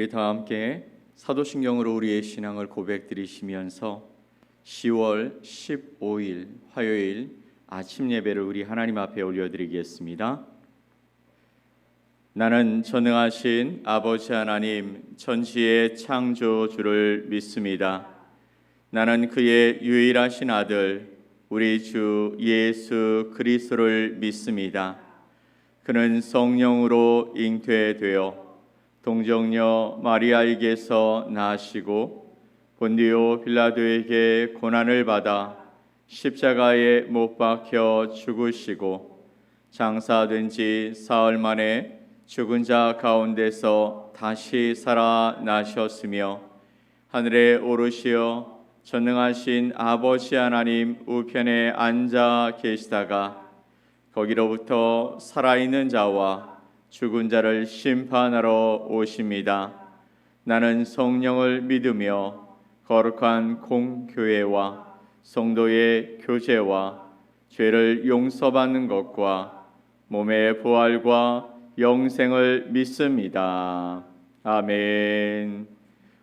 우리 다 함께 사도신경으로 우리의 신앙을 고백드리시면서 10월 15일 화요일 아침 예배를 우리 하나님 앞에 올려드리겠습니다. 나는 전능하신 아버지 하나님 천지의 창조주를 믿습니다. 나는 그의 유일하신 아들 우리 주 예수 그리스도를 믿습니다. 그는 성령으로 잉태되어 동정녀 마리아에게서 나시고 본디오 빌라도에게 고난을 받아 십자가에 못 박혀 죽으시고 장사된 지 사흘 만에 죽은 자 가운데서 다시 살아나셨으며 하늘에 오르시어 전능하신 아버지 하나님 우편에 앉아 계시다가 거기로부터 살아있는 자와 죽은 자를 심판하러 오십니다. 나는 성령을 믿으며 거룩한 공교회와 성도의 교제와 죄를 용서받는 것과 몸의 부활과 영생을 믿습니다. 아멘.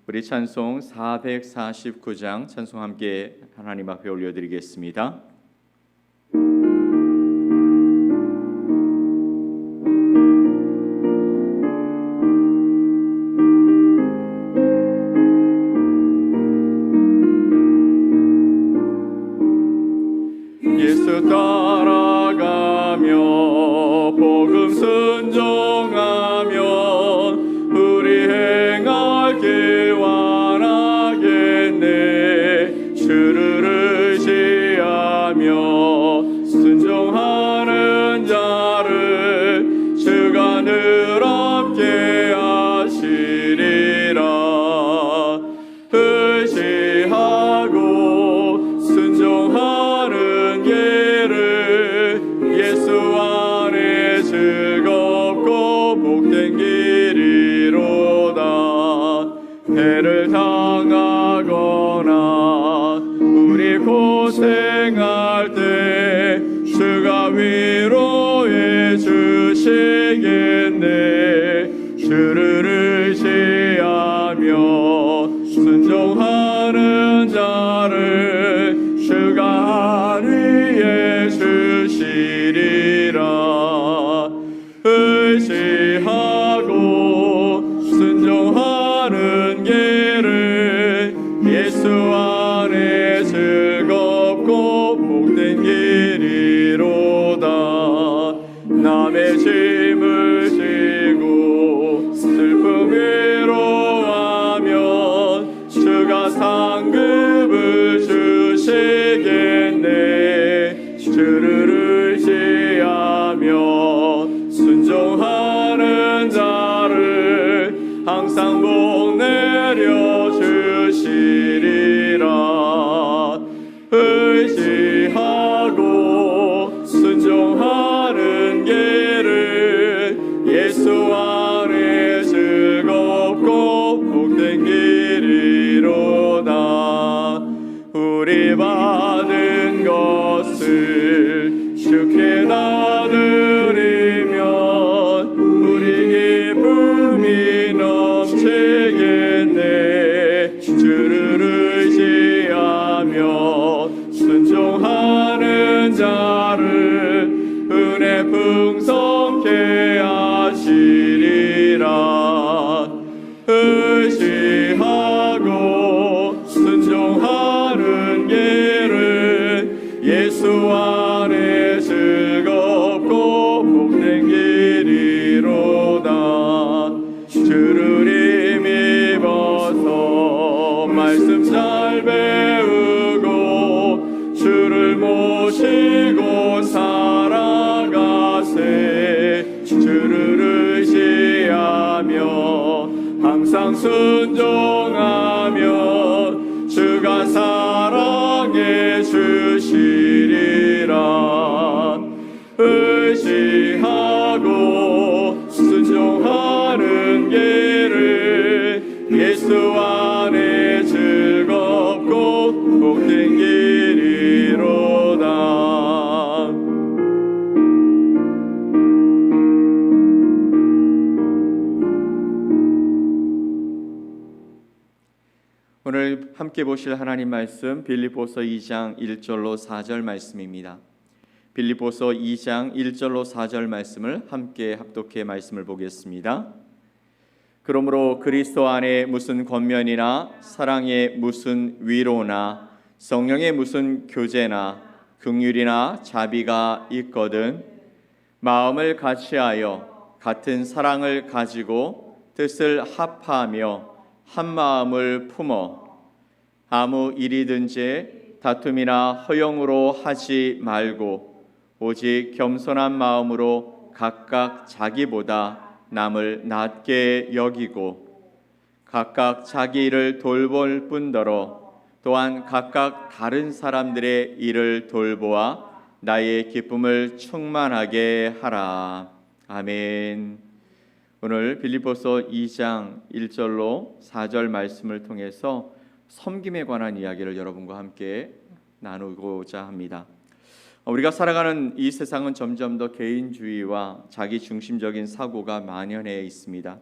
우리 찬송 449장 찬송 함께 하나님 앞에 올려드리겠습니다. 예수 따라가며 복음 순종하며 우리 행할 길 원하겠네. 주를 의지하며 순종하는 자를 주가 늘 함께 하시리라. 의지하고 순종하는 길을 예수 안에 즐겁고 복된 길이로다. 해를 당하거나 우리 고생할 때 주가 위로해 주시겠네. 주를 의지하며 순종하는 자를 주가 안위해 주시리라. 의지하고 순종하는 길을 예수 안에 즐겁고 복된 길이로다. 남의 짐을 지고 슬픔 위로하면 주가 상급을 주시겠네. 주를 의지하며 순종하는 자를 항상 복 내려 주시리라. 의지하고 순종하는 길을 예수 안에 즐겁고 복된 길이로다. 우리 받은 것을 주께 나누리면 우리 기쁨이 넘치겠네. 주를 의지하며 순종하는 자를 은혜 풍성케 하시리라. 의지하고 순종하는 길을 예수 안에 즐겁고 복된 길이로다. 주를 힘입어서 말씀 잘 배우고 주를 모시고 살아가세. 주를 의지하며 항상 순종하며 주가 사랑해 주시리라. 의지하고 순종하는 길을 예수 안에 즐겁고 복된 길이로다. 함께 보실 하나님 말씀 빌립보서 2장 1절로 4절 말씀입니다. 빌립보서 2장 1절로 4절 말씀을 함께 합독해 말씀을 보겠습니다. 그러므로 그리스도 안에 무슨 권면이나 사랑의 무슨 위로나 성령의 무슨 교제나 긍휼이나 자비가 있거든 마음을 같이하여 같은 사랑을 가지고 뜻을 합하며 한 마음을 품어 아무 일이든지 다툼이나 허영으로 하지 말고 오직 겸손한 마음으로 각각 자기보다 남을 낮게 여기고 각각 자기 일을 돌볼 뿐더러 또한 각각 다른 사람들의 일을 돌보아 나의 기쁨을 충만하게 하라. 아멘. 오늘 빌립보서 2장 1절로 4절 말씀을 통해서 섬김에 관한 이야기를 여러분과 함께 나누고자 합니다. 우리가 살아가는 이 세상은 점점 더 개인주의와 자기중심적인 사고가 만연해 있습니다.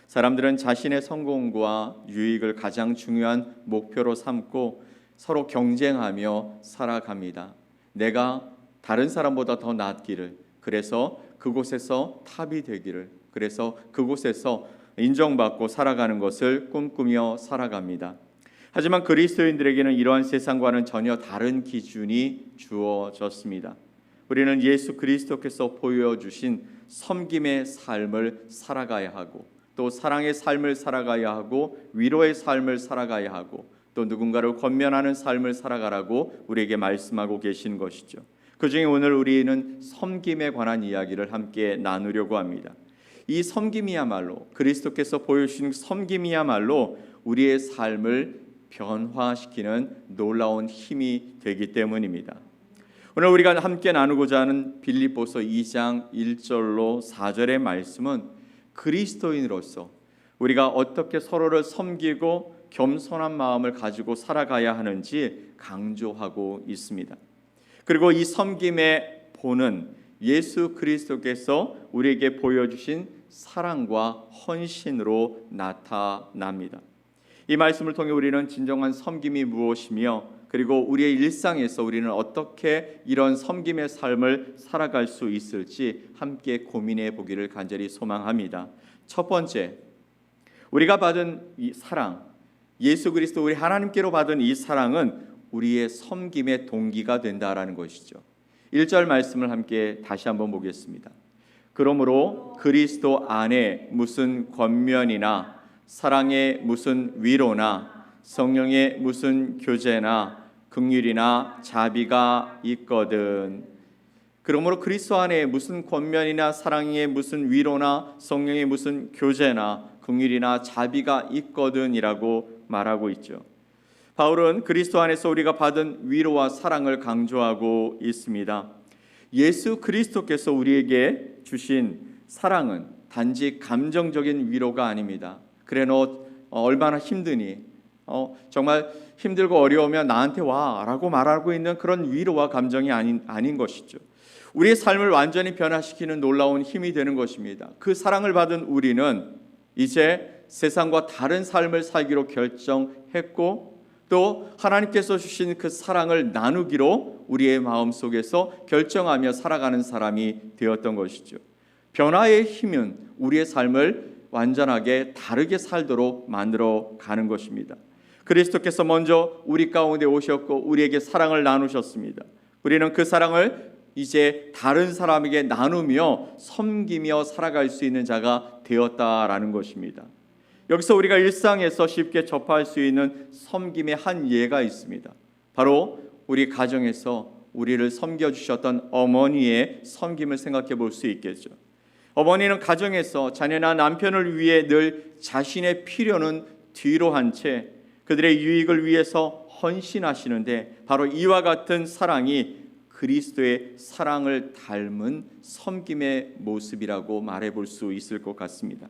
사람들은 자신의 성공과 유익을 가장 중요한 목표로 삼고 서로 경쟁하며 살아갑니다. 내가 다른 사람보다 더 낫기를, 그래서 그곳에서 탑이 되기를, 그래서 그곳에서 인정받고 살아가는 것을 꿈꾸며 살아갑니다. 하지만 그리스도인들에게는 이러한 세상과는 전혀 다른 기준이 주어졌습니다. 우리는 예수 그리스도께서 보여주신 섬김의 삶을 살아가야 하고 또 사랑의 삶을 살아가야 하고 위로의 삶을 살아가야 하고 또 누군가를 권면하는 삶을 살아가라고 우리에게 말씀하고 계신 것이죠. 그중에 오늘 우리는 섬김에 관한 이야기를 함께 나누려고 합니다. 이 섬김이야말로 그리스도께서 보여주신 섬김이야말로 우리의 삶을 변화시키는 놀라운 힘이 되기 때문입니다. 오늘 우리가 함께 나누고자 하는 빌립보서 2장 1절로 4절의 말씀은 그리스도인으로서 우리가 어떻게 서로를 섬기고 겸손한 마음을 가지고 살아가야 하는지 강조하고 있습니다. 그리고 이 섬김의 본은 예수 그리스도께서 우리에게 보여주신 사랑과 헌신으로 나타납니다. 이 말씀을 통해 우리는 진정한 섬김이 무엇이며 그리고 우리의 일상에서 우리는 어떻게 이런 섬김의 삶을 살아갈 수 있을지 함께 고민해 보기를 간절히 소망합니다. 첫 번째, 우리가 받은 이 사랑, 예수 그리스도 우리 하나님께로 받은 이 사랑은 우리의 섬김의 동기가 된다라는 것이죠. 1절 말씀을 함께 다시 한번 보겠습니다. 그러므로 그리스도 안에 무슨 권면이나 사랑의 무슨 위로나 성령의 무슨 교제나 긍휼이나 자비가 있거든. 그러므로 그리스도 안에 무슨 권면이나 사랑의 무슨 위로나 성령의 무슨 교제나 긍휼이나 자비가 있거든이라고 말하고 있죠. 바울은 그리스도 안에서 우리가 받은 위로와 사랑을 강조하고 있습니다. 예수 그리스도께서 우리에게 주신 사랑은 단지 감정적인 위로가 아닙니다. 그래 너 얼마나 힘드니? 정말 힘들고 어려우면 나한테 와라고 말하고 있는 그런 위로와 감정이 아닌 것이죠. 우리의 삶을 완전히 변화시키는 놀라운 힘이 되는 것입니다. 그 사랑을 받은 우리는 이제 세상과 다른 삶을 살기로 결정했고 또 하나님께서 주신 그 사랑을 나누기로 우리의 마음속에서 결정하며 살아가는 사람이 되었던 것이죠. 변화의 힘은 우리의 삶을 완전하게 다르게 살도록 만들어 가는 것입니다. 그리스도께서 먼저 우리 가운데 오셨고 우리에게 사랑을 나누셨습니다. 우리는 그 사랑을 이제 다른 사람에게 나누며 섬기며 살아갈 수 있는 자가 되었다라는 것입니다. 여기서 우리가 일상에서 쉽게 접할 수 있는 섬김의 한 예가 있습니다. 바로 우리 가정에서 우리를 섬겨주셨던 어머니의 섬김을 생각해 볼 수 있겠죠. 어머니는 가정에서 자녀나 남편을 위해 늘 자신의 필요는 뒤로 한 채 그들의 유익을 위해서 헌신하시는데 바로 이와 같은 사랑이 그리스도의 사랑을 닮은 섬김의 모습이라고 말해볼 수 있을 것 같습니다.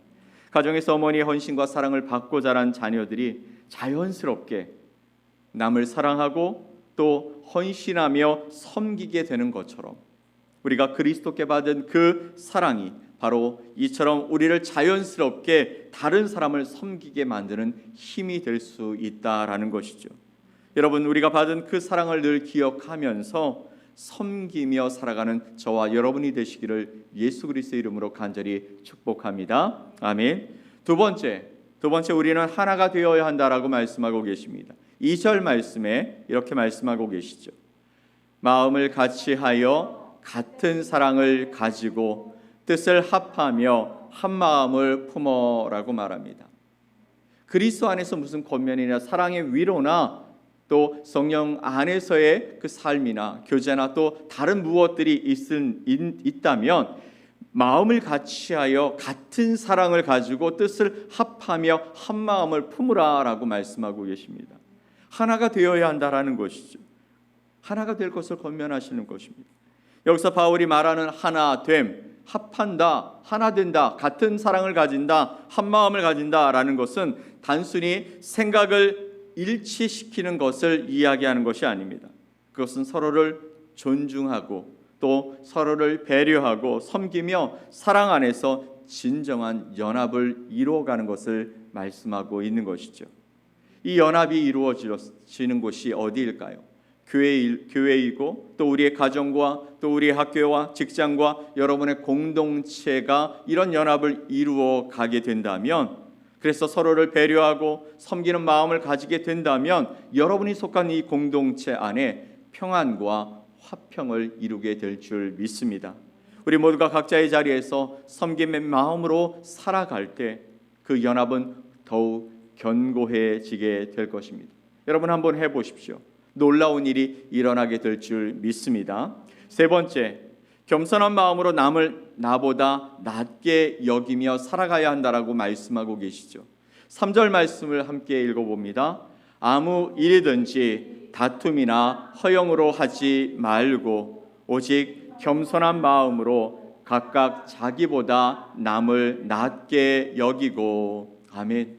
가정에서 어머니의 헌신과 사랑을 받고 자란 자녀들이 자연스럽게 남을 사랑하고 또 헌신하며 섬기게 되는 것처럼 우리가 그리스도께 받은 그 사랑이 바로 이처럼 우리를 자연스럽게 다른 사람을 섬기게 만드는 힘이 될 수 있다라는 것이죠. 여러분, 우리가 받은 그 사랑을 늘 기억하면서 섬기며 살아가는 저와 여러분이 되시기를 예수 그리스도의 이름으로 간절히 축복합니다. 아멘. 두 번째 우리는 하나가 되어야 한다라고 말씀하고 계십니다. 2절 말씀에 이렇게 말씀하고 계시죠. 마음을 같이하여 같은 사랑을 가지고 뜻을 합하며 한 마음을 품어라고 말합니다. 그리스도 안에서 무슨 권면이나 사랑의 위로나 또 성령 안에서의 그 삶이나 교제나 또 다른 무엇들이 있다면 마음을 같이하여 같은 사랑을 가지고 뜻을 합하며 한 마음을 품으라라고 말씀하고 계십니다. 하나가 되어야 한다라는 것이죠. 하나가 될 것을 권면하시는 것입니다. 여기서 바울이 말하는 하나됨, 합한다, 하나 된다, 같은 사랑을 가진다, 한 마음을 가진다라는 것은 단순히 생각을 일치시키는 것을 이야기하는 것이 아닙니다. 그것은 서로를 존중하고 또 서로를 배려하고 섬기며 사랑 안에서 진정한 연합을 이루어가는 것을 말씀하고 있는 것이죠. 이 연합이 이루어지는 곳이 어디일까요? 교회이고 또 우리의 가정과 또 우리의 학교와 직장과 여러분의 공동체가 이런 연합을 이루어 가게 된다면, 그래서 서로를 배려하고 섬기는 마음을 가지게 된다면 여러분이 속한 이 공동체 안에 평안과 화평을 이루게 될 줄 믿습니다. 우리 모두가 각자의 자리에서 섬김의 마음으로 살아갈 때 그 연합은 더욱 견고해지게 될 것입니다. 여러분 한번 해보십시오. 놀라운 일이 일어나게 될 줄 믿습니다. 세 번째, 겸손한 마음으로 남을 나보다 낮게 여기며 살아가야 한다라고 말씀하고 계시죠. 3절 말씀을 함께 읽어봅니다. 아무 일이든지 다툼이나 허영으로 하지 말고 오직 겸손한 마음으로 각각 자기보다 남을 낮게 여기고. 아멘.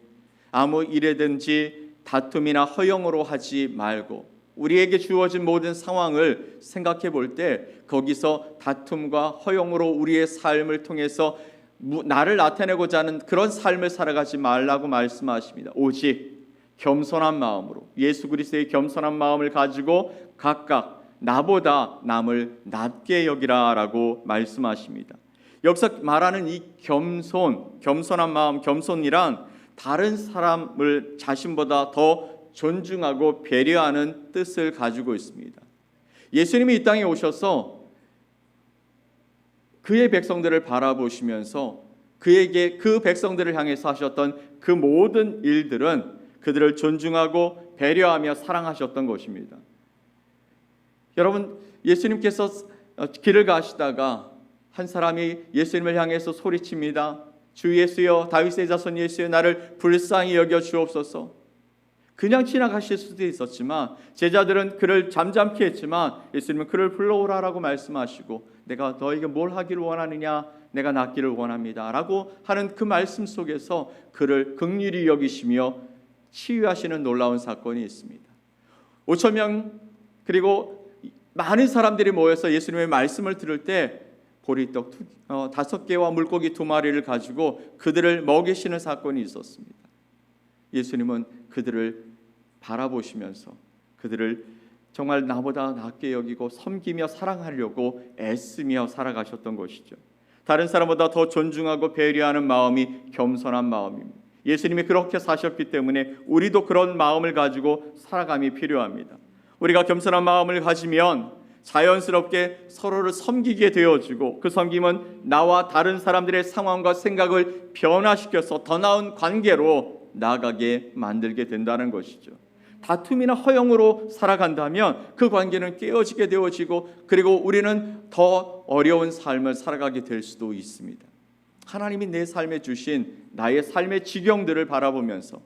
아무 일이든지 다툼이나 허영으로 하지 말고, 우리에게 주어진 모든 상황을 생각해 볼 때 거기서 다툼과 허영으로 우리의 삶을 통해서 나를 나타내고자 하는 그런 삶을 살아가지 말라고 말씀하십니다. 오직 겸손한 마음으로, 예수 그리스도의 겸손한 마음을 가지고 각각 나보다 남을 낮게 여기라라고 말씀하십니다. 여기서 말하는 이 겸손한 마음, 겸손이란 다른 사람을 자신보다 더 존중하고 배려하는 뜻을 가지고 있습니다. 예수님이 이 땅에 오셔서 그의 백성들을 바라보시면서 그에게 그 백성들을 향해서 하셨던 그 모든 일들은 그들을 존중하고 배려하며 사랑하셨던 것입니다. 여러분, 예수님께서 길을 가시다가 한 사람이 예수님을 향해서 소리칩니다. 주 예수여, 다윗의 자손 예수여, 나를 불쌍히 여겨 주옵소서. 그냥 지나가실 수도 있었지만 제자들은 그를 잠잠케 했지만 예수님은 그를 불러오라라고 말씀하시고, 내가 너에게 뭘 하기를 원하느냐, 내가 낫기를 원합니다 라고 하는 그 말씀 속에서 그를 긍휼히 여기시며 치유하시는 놀라운 사건이 있습니다. 5천 명 그리고 많은 사람들이 모여서 예수님의 말씀을 들을 때 보리떡 5개와 물고기 2마리를 가지고 그들을 먹이시는 사건이 있었습니다. 예수님은 그들을 바라보시면서 그들을 정말 나보다 낫게 여기고 섬기며 사랑하려고 애쓰며 살아가셨던 것이죠. 다른 사람보다 더 존중하고 배려하는 마음이 겸손한 마음입니다. 예수님이 그렇게 사셨기 때문에 우리도 그런 마음을 가지고 살아감이 필요합니다. 우리가 겸손한 마음을 가지면 자연스럽게 서로를 섬기게 되어지고, 그 섬김은 나와 다른 사람들의 상황과 생각을 변화시켜서 더 나은 관계로 나아가게 만들게 된다는 것이죠. 다툼이나 허영으로 살아간다면 그 관계는 깨어지게 되어지고, 그리고 우리는 더 어려운 삶을 살아가게 될 수도 있습니다. 하나님이 내 삶에 주신 나의 삶의 지경들을 바라보면서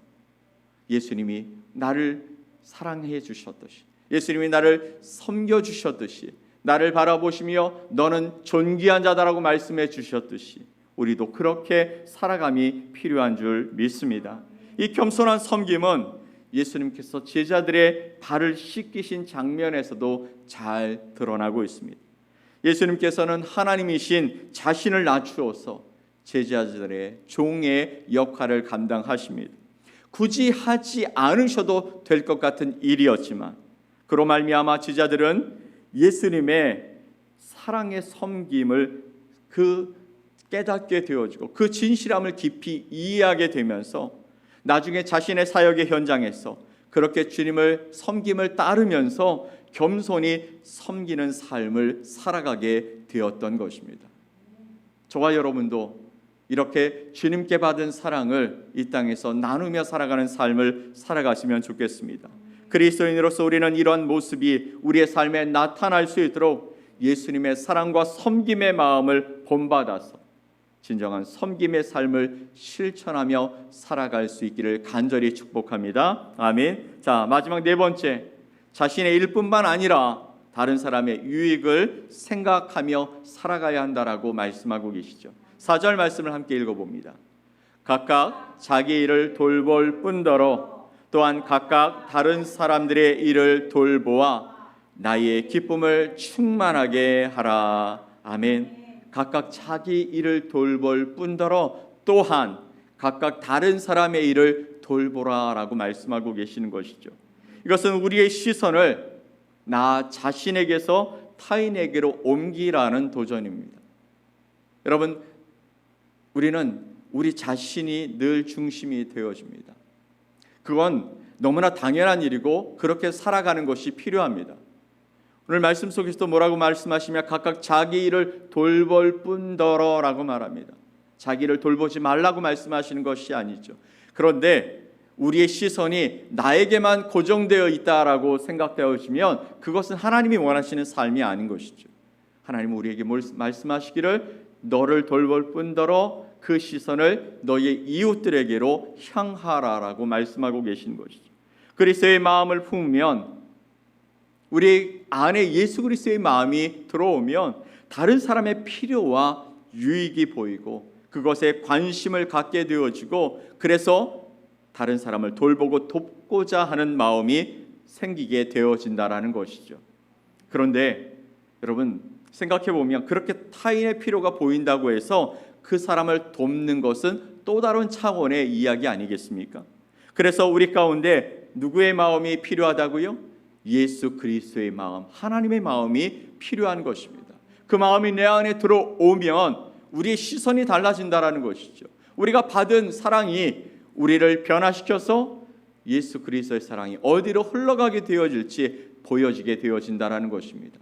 예수님이 나를 사랑해 주셨듯이, 예수님이 나를 섬겨 주셨듯이, 나를 바라보시며 너는 존귀한 자다라고 말씀해 주셨듯이 우리도 그렇게 살아감이 필요한 줄 믿습니다. 이 겸손한 섬김은 예수님께서 제자들의 발을 씻기신 장면에서도 잘 드러나고 있습니다. 예수님께서는 하나님이신 자신을 낮추어서 제자들의 종의 역할을 감당하십니다. 굳이 하지 않으셔도 될 것 같은 일이었지만 그로 말미암아 제자들은 예수님의 사랑의 섬김을 깨닫게 되어지고 그 진실함을 깊이 이해하게 되면서 나중에 자신의 사역의 현장에서 그렇게 주님을 섬김을 따르면서 겸손히 섬기는 삶을 살아가게 되었던 것입니다. 저와 여러분도 이렇게 주님께 받은 사랑을 이 땅에서 나누며 살아가는 삶을 살아가시면 좋겠습니다. 그리스도인으로서 우리는 이러한 모습이 우리의 삶에 나타날 수 있도록 예수님의 사랑과 섬김의 마음을 본받아서 진정한 섬김의 삶을 실천하며 살아갈 수 있기를 간절히 축복합니다. 아멘. 자, 마지막 네 번째, 자신의 일뿐만 아니라 다른 사람의 유익을 생각하며 살아가야 한다라고 말씀하고 계시죠. 4절 말씀을 함께 읽어봅니다. 각각 자기 일을 돌볼 뿐더러 또한 각각 다른 사람들의 일을 돌보아 나의 기쁨을 충만하게 하라. 아멘. 각각 자기 일을 돌볼 뿐더러 또한 각각 다른 사람의 일을 돌보라라고 말씀하고 계시는 것이죠. 이것은 우리의 시선을 나 자신에게서 타인에게로 옮기라는 도전입니다. 여러분, 우리는 우리 자신이 늘 중심이 되어집니다. 그건 너무나 당연한 일이고 그렇게 살아가는 것이 필요합니다. 오늘 말씀 속에서도 뭐라고 말씀하시며 각각 자기 일을 돌볼 뿐더러라고 말합니다. 자기를 돌보지 말라고 말씀하시는 것이 아니죠. 그런데 우리의 시선이 나에게만 고정되어 있다라고 생각되어지면 그것은 하나님이 원하시는 삶이 아닌 것이죠. 하나님은 우리에게 말씀하시기를 너를 돌볼 뿐더러 그 시선을 너의 이웃들에게로 향하라라고 말씀하고 계신 것이죠. 그리스도의 마음을 품으면 우리 안에 예수 그리스도의 마음이 들어오면 다른 사람의 필요와 유익이 보이고 그것에 관심을 갖게 되어지고 그래서 다른 사람을 돌보고 돕고자 하는 마음이 생기게 되어진다라는 것이죠. 그런데 여러분 생각해 보면 그렇게 타인의 필요가 보인다고 해서 그 사람을 돕는 것은 또 다른 차원의 이야기 아니겠습니까? 그래서 우리 가운데 누구의 마음이 필요하다고요? 예수 그리스도의 마음, 하나님의 마음이 필요한 것입니다. 그 마음이 내 안에 들어오면 우리의 시선이 달라진다라는 것이죠. 우리가 받은 사랑이 우리를 변화시켜서 예수 그리스도의 사랑이 어디로 흘러가게 되어질지 보여지게 되어진다라는 것입니다.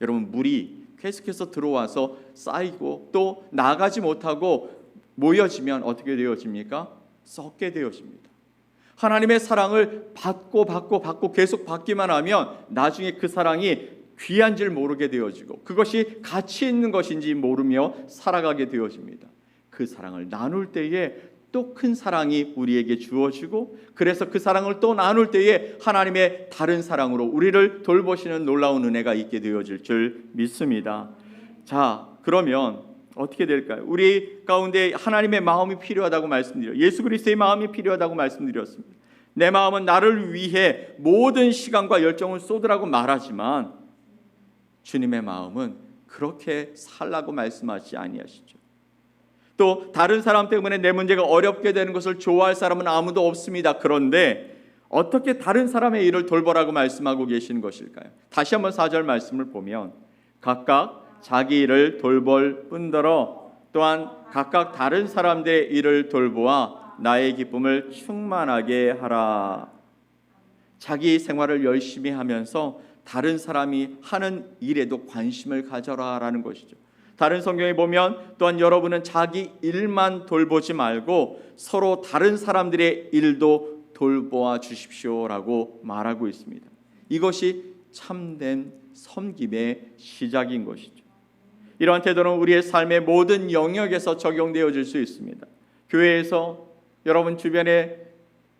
여러분, 물이 계속해서 들어와서 쌓이고 또 나가지 못하고 모여지면 어떻게 되어집니까? 썩게 되어집니다. 하나님의 사랑을 받고 계속 받기만 하면 나중에 그 사랑이 귀한 줄 모르게 되어지고 그것이 가치 있는 것인지 모르며 살아가게 되어집니다. 그 사랑을 나눌 때에 또 큰 사랑이 우리에게 주어지고 그래서 그 사랑을 또 나눌 때에 하나님의 다른 사랑으로 우리를 돌보시는 놀라운 은혜가 있게 되어질 줄 믿습니다. 자, 그러면 어떻게 될까요? 우리 가운데 하나님의 마음이 필요하다고 말씀드렸어요. 예수 그리스도의 마음이 필요하다고 말씀드렸습니다. 내 마음은 나를 위해 모든 시간과 열정을 쏟으라고 말하지만 주님의 마음은 그렇게 살라고 말씀하지 아니하시죠. 또 다른 사람 때문에 내 문제가 어렵게 되는 것을 좋아할 사람은 아무도 없습니다. 그런데 어떻게 다른 사람의 일을 돌보라고 말씀하고 계시는 것일까요? 다시 한번 4절 말씀을 보면 각각 자기 일을 돌볼 뿐더러 또한 각각 다른 사람들의 일을 돌보아 나의 기쁨을 충만하게 하라. 자기 생활을 열심히 하면서 다른 사람이 하는 일에도 관심을 가져라라는 것이죠. 다른 성경에 보면 또한 여러분은 자기 일만 돌보지 말고 서로 다른 사람들의 일도 돌보아 주십시오라고 말하고 있습니다. 이것이 참된 섬김의 시작인 것이죠. 이러한 태도는 우리의 삶의 모든 영역에서 적용되어질 수 있습니다. 교회에서 여러분 주변에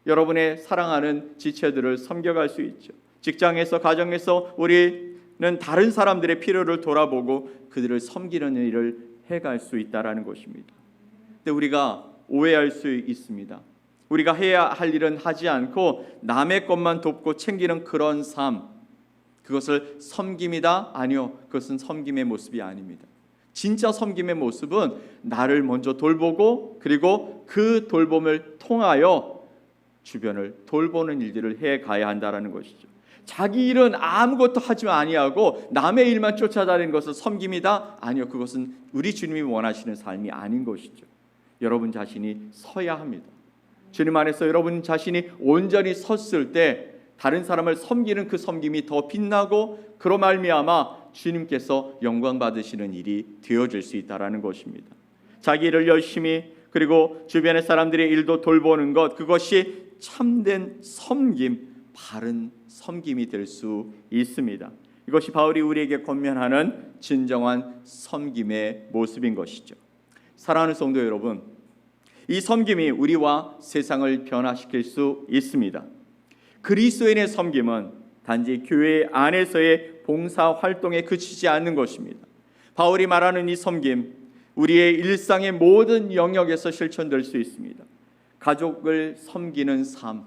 여러분의 사랑하는 지체들을 섬겨갈 수 있죠. 직장에서, 가정에서 우리는 다른 사람들의 필요를 돌아보고 그들을 섬기는 일을 해갈 수 있다라는 것입니다. 근데 우리가 오해할 수 있습니다. 우리가 해야 할 일은 하지 않고 남의 것만 돕고 챙기는 그런 삶, 그것을 섬김이다? 아니요, 그것은 섬김의 모습이 아닙니다. 진짜 섬김의 모습은 나를 먼저 돌보고 그리고 그 돌봄을 통하여 주변을 돌보는 일들을 해가야 한다는 것이죠. 자기 일은 아무것도 하지 아니하고 남의 일만 쫓아다니는 것을 섬김이다? 아니요, 그것은 우리 주님이 원하시는 삶이 아닌 것이죠. 여러분 자신이 서야 합니다. 주님 안에서 여러분 자신이 온전히 섰을 때 다른 사람을 섬기는 그 섬김이 더 빛나고 그로 말미암아 주님께서 영광 받으시는 일이 되어질 수 있다는 것입니다. 자기 일을 열심히 그리고 주변의 사람들의 일도 돌보는 것, 그것이 참된 섬김, 바른 섬김이 될 수 있습니다. 이것이 바울이 우리에게 권면하는 진정한 섬김의 모습인 것이죠. 사랑하는 성도 여러분, 이 섬김이 우리와 세상을 변화시킬 수 있습니다. 그리스도인의 섬김은 단지 교회 안에서의 봉사 활동에 그치지 않는 것입니다. 바울이 말하는 이 섬김, 우리의 일상의 모든 영역에서 실천될 수 있습니다. 가족을 섬기는 삶,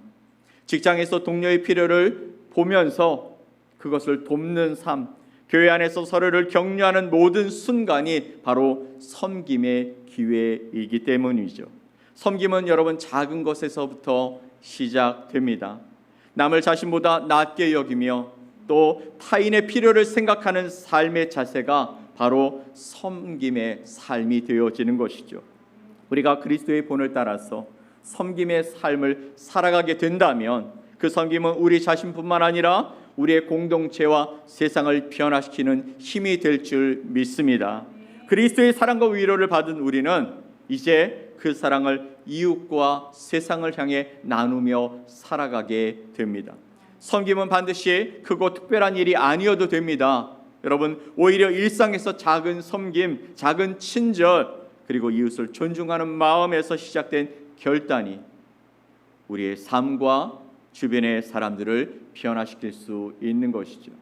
직장에서 동료의 필요를 보면서 그것을 돕는 삶, 교회 안에서 서로를 격려하는 모든 순간이 바로 섬김의 기회이기 때문이죠. 섬김은 여러분 작은 것에서부터 시작됩니다. 남을 자신보다 낮게 여기며 또 타인의 필요를 생각하는 삶의 자세가 바로 섬김의 삶이 되어지는 것이죠. 우리가 그리스도의 본을 따라서 섬김의 삶을 살아가게 된다면 그 섬김은 우리 자신뿐만 아니라 우리의 공동체와 세상을 변화시키는 힘이 될 줄 믿습니다. 그리스도의 사랑과 위로를 받은 우리는 이제 그 사랑을 이웃과 세상을 향해 나누며 살아가게 됩니다. 섬김은 반드시 크고 특별한 일이 아니어도 됩니다. 여러분, 오히려 일상에서 작은 섬김, 작은 친절, 그리고 이웃을 존중하는 마음에서 시작된 결단이 우리의 삶과 주변의 사람들을 변화시킬 수 있는 것이죠.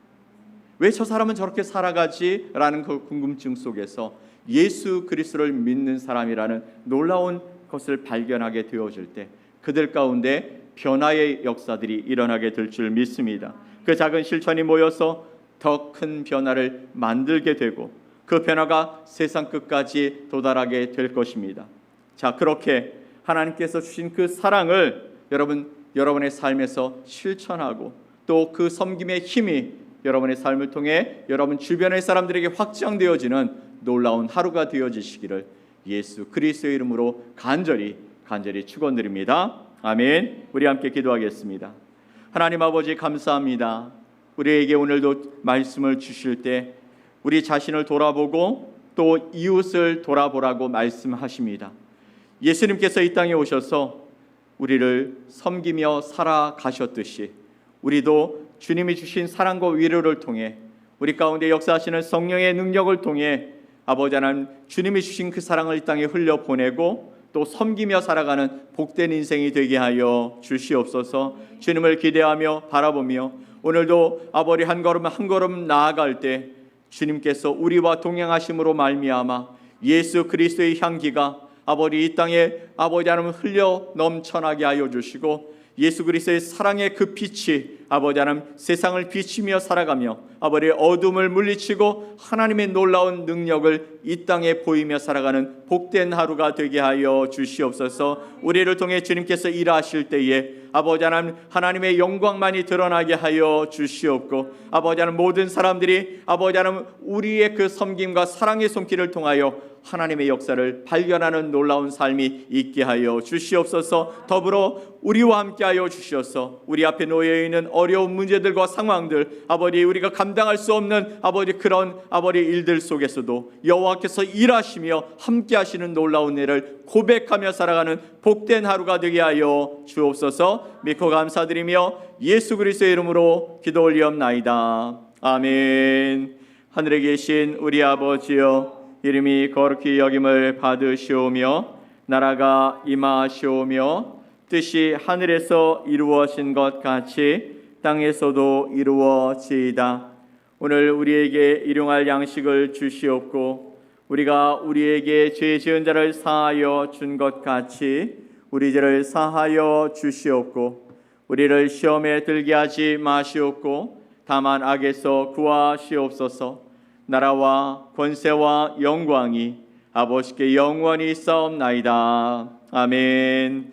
왜 저 사람은 저렇게 살아가지? 라는 그 궁금증 속에서 예수 그리스도를 믿는 사람이라는 놀라운 것을 발견하게 되어질 때 그들 가운데 변화의 역사들이 일어나게 될 줄 믿습니다. 그 작은 실천이 모여서 더 큰 변화를 만들게 되고 그 변화가 세상 끝까지 도달하게 될 것입니다. 자, 그렇게 하나님께서 주신 그 사랑을 여러분의 삶에서 실천하고 또 그 섬김의 힘이 여러분의 삶을 통해 여러분 주변의 사람들에게 확장되어지는 놀라운 하루가 되어지시기를 예수 그리스도의 이름으로 간절히 축원드립니다. 아멘. 우리 함께 기도하겠습니다. 하나님 아버지 감사합니다. 우리에게 오늘도 말씀을 주실 때 우리 자신을 돌아보고 또 이웃을 돌아보라고 말씀하십니다. 예수님께서 이 땅에 오셔서 우리를 섬기며 살아가셨듯이 우리도 주님이 주신 사랑과 위로를 통해 우리 가운데 역사하시는 성령의 능력을 통해 아버지 하나님 주님이 주신 그 사랑을 이 땅에 흘려보내고 또 섬기며 살아가는 복된 인생이 되게 하여 주시옵소서. 주님을 기대하며 바라보며 오늘도 아버지 한 걸음 한 걸음 나아갈 때 주님께서 우리와 동행하심으로 말미암아 예수 그리스도의 향기가 아버지 이 땅에 아버지 하나님 흘려 넘쳐나게 하여 주시고 예수 그리스도의 사랑의 그 빛이 아버지 하나님 세상을 비추며 살아가며 아버지의 어둠을 물리치고 하나님의 놀라운 능력을 이 땅에 보이며 살아가는 복된 하루가 되게 하여 주시옵소서. 우리를 통해 주님께서 일하실 때에 아버지 하나님 하나님의 영광만이 드러나게 하여 주시옵고 아버지 하나님 모든 사람들이 아버지 하나님 우리의 그 섬김과 사랑의 손길을 통하여 하나님의 역사를 발견하는 놀라운 삶이 있게 하여 주시옵소서. 더불어 우리와 함께 하여 주시옵소서. 우리 앞에 놓여 있는 어려운 문제들과 상황들 아버지 우리가 감당할 수 없는 아버지 그런 아버지 일들 속에서도 여호와께서 일하시며 함께 하시는 놀라운 일을 고백하며 살아가는 복된 하루가 되게 하여 주옵소서. 믿고 감사드리며 예수 그리스도의 이름으로 기도 올리옵나이다. 아멘. 하늘에 계신 우리 아버지여 이름이 거룩히 여김을 받으시오며 나라가 임하시오며 뜻이 하늘에서 이루어진 것 같이 땅에서도 이루어지이다. 오늘 우리에게 일용할 양식을 주시옵고 우리가 우리에게 죄 지은 자를 사하여 준 것 같이 우리 죄를 사하여 주시옵고 우리를 시험에 들게 하지 마시옵고 다만 악에서 구하시옵소서. 나라와 권세와 영광이 아버지께 영원히 있사옵나이다. 아멘.